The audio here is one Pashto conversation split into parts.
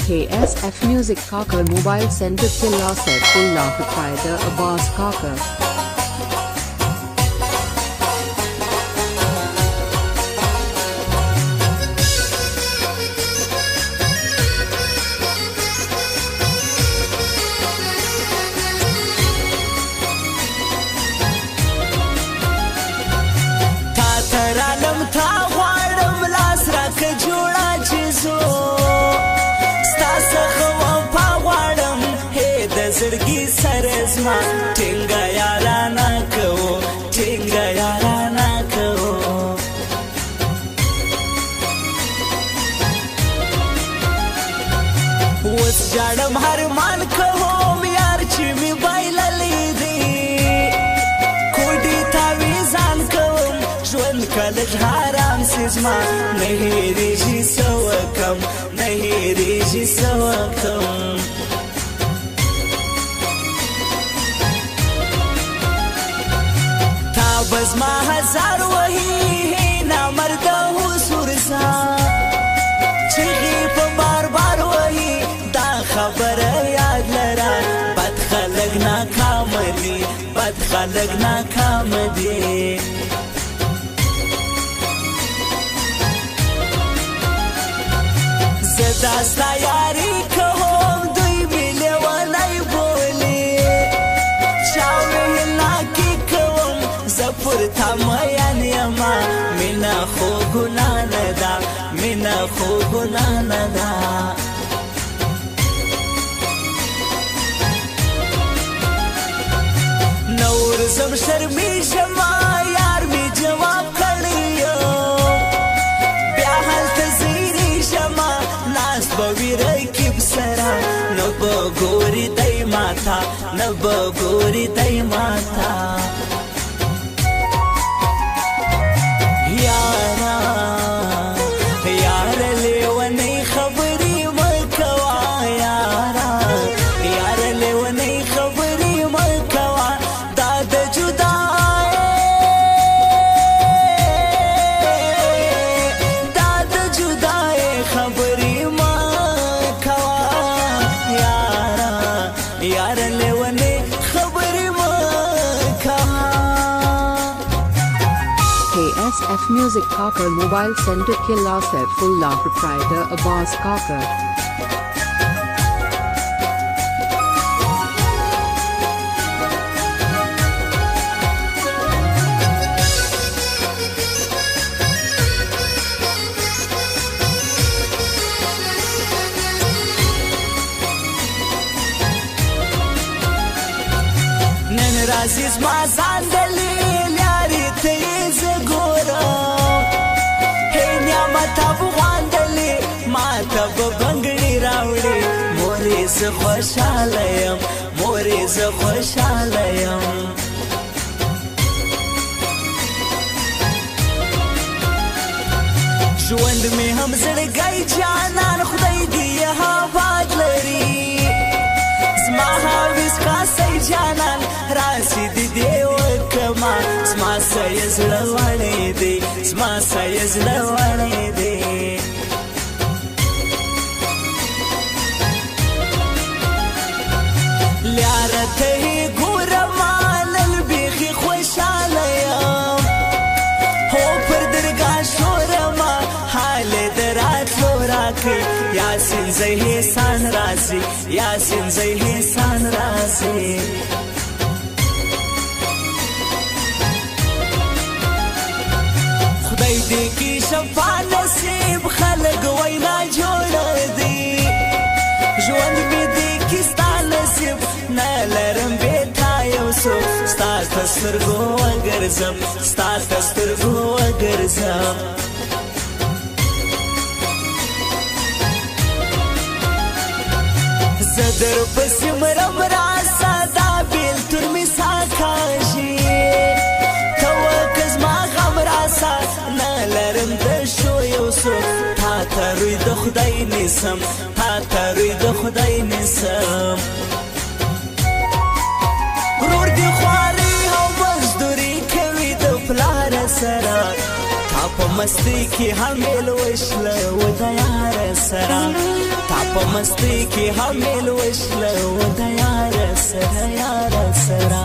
KSF Music Kaka Mobile Center Killa Saifullah Proprietor Abbas Kaka. زړګي سره زما ټینګه یارانه کوو ټینګه یارانه کوو اوس جاړم هرمان کوم یار چې مې بایللی دی کوډي تاویزان کوم ژوند کله حرام سي زما نه هېرېږي څه وکم نه هېرېږي څه وکم بس ما هزار وهی نامرد حضور سا چیغی پا بار بار وهی دا خبر یاد لرا بد خلق ناکام دی بد خلق ناکام دی زداستا یاری کوم دوی میلی ونای بولی چاوی لاکی زپور تا میان یما مینا خو گناه ندا مینا خو گناه ندا نور زم شرمی شما یار می جواب کړیو بیا حالت زیری شما ناس بوی رکیب سرا نبو گوری دای ماتا نبو گوری دای ماتا KSF Music Kaka Mobile Center Killa Saifullah Proprietor Abbas Kaka. نن رازی زما ځان دلیل یاري ته راوړي مورې زه خوشاله یم مورې زه خوشاله یم ژوند مې هم زړګی جانان خدای دې یې آباد لري زما حافظ کاسۍ جانان راسي دې دې وکما زما سایه زړه وړی دی زما سایه زړه وړی دی لیارته ګورما نن بیخي خوشاله یم هو پر درګاه شورما حال دراتلو راکړي یاسین زه احسان راسي یاسین زه احسان راسي خدای دې کې شفا نصیب خلک وینا جوړ دی ژوند مې دې کې ستا نصیب نه لرم بیتا یو څو ستا سترګو وګرځم ستا سترګو وګرځم زه در پسې مرم راسه دا بېلتون مې ساکاږي ته وکه زما غم راسه نه لرم د شو یو څو تا ته روی د خدای نیسم تا ته روی د خدای نیسم ورور دې خواري او مزدوري کوي د پلار سره تا په مستی کې حمل وشله و د یار سره تا په مستی کې حمل وشله و د یار سره یار سره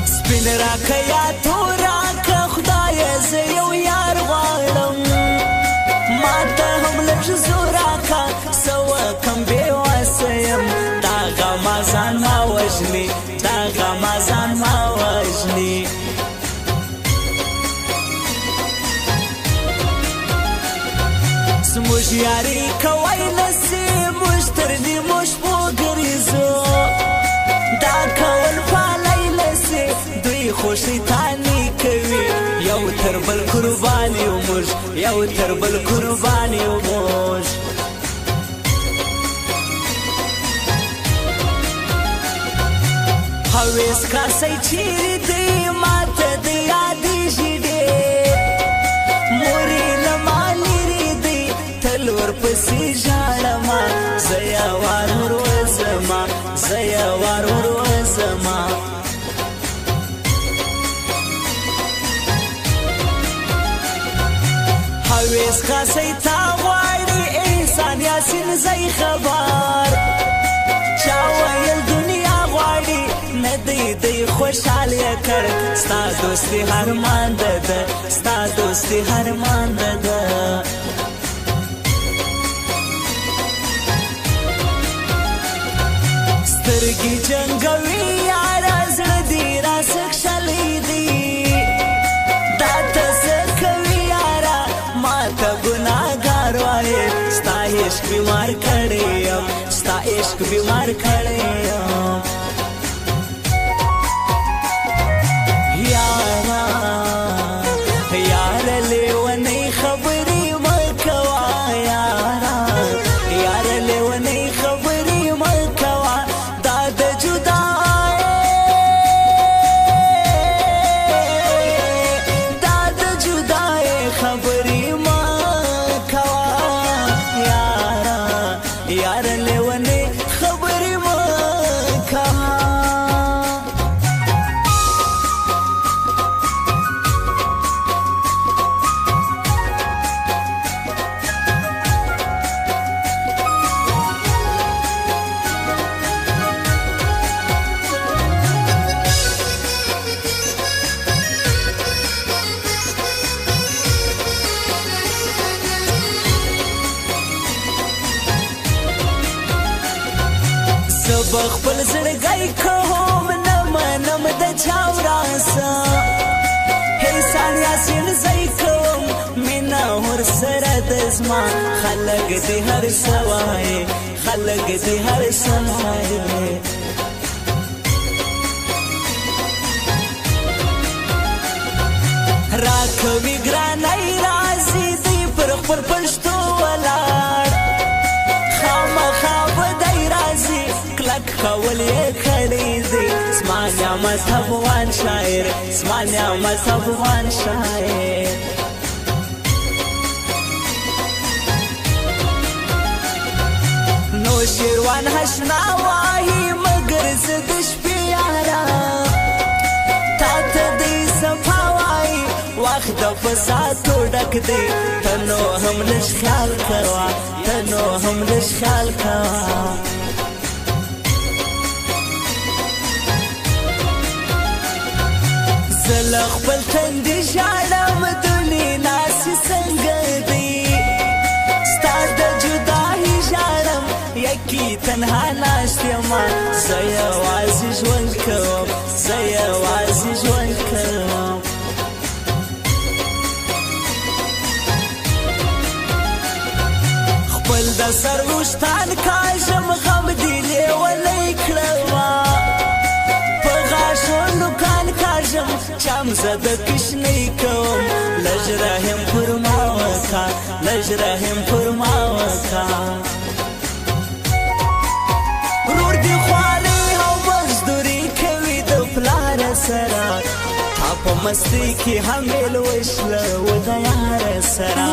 سپین راکه یا تور راکه خدای زه یو یار غواړم ما ته هم لږ زور راکه څه وکم بېوسه یم دا غمه ځان ما وژني دا غمه ځان ما وژني زموږ یاري کوی نسي موږ تر نیمو شپو ګرځو دا کول پالی نسي دوی خو شیطاني کوي یو تر بل قربان یو موږ یو تر بل قربان یو موږ هویس کاسې چیرې دی ماته د یادېږي ډېر مورې له ما لرې دی تل ورپسې ژاړمه زه یوار وروځمه زه یوار وروځمه هویس کاسې تا غواړي احسان یاسین زی خبر چا ویل دنیا غواړي نه دی دی خوشحال یې کړ ستا دوستي هرمانده ده ستا دوستي هرمانده ده سترګې جنګوي یاره زړه دې راسکشلی دی دا ته څه کوي یاره ما ته ګناهګار وایې ستا عشق بیمار کړی یم ستا عشق بیمار کړی یم یاره یاره لیونۍ خبرې مه کوه یاره یاره لیونۍ خبرې مه کوه دا د جدای خبرې مه کوه یاره یاره لیونۍ خبرې مه کوه زه به خپل زړګی کوم نه منم د چا وراسه احسان یاسین زی کوم مینه ورسره د زما خلک دې هر څه وایي خلک دې هر څه وایي راکوي ګرانۍ راځي دی پر خپل پښتو ولاړ خامخا به دی راځي کلک کول یې کړی دی زما نعمت افغان شاعر زما نعمت افغان شاعر نو شیروان حشنا وایي مګر زه د شپې یاره تا ته دی صفا وایي وخت د فساتو ډک دی ته نو هم لږ خیال کوه ته نو هم لږ خیال کوه زه له خپل تندي ژاړم دونې ناسې څنګه دی ستا د جدایي ژاړم یکي تنها ناست یمه زه یوازې ژوند کوم زه یوازې ژوند کوم خپل د سر وشتان کاږم غم دې لیونی کړمه په غاښو نوکان کاږم چم زه د کشنۍ کوم لږ رحم پر ما وکړه لږ رحم پر ما وکړه ورور دې خوارۍ او مزدوري کوي د مستی کی حمل وشل و د یار سرا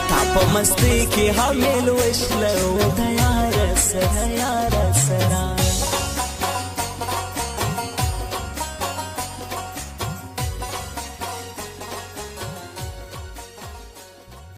تا په مستی کی حمل وشل و د یار سرا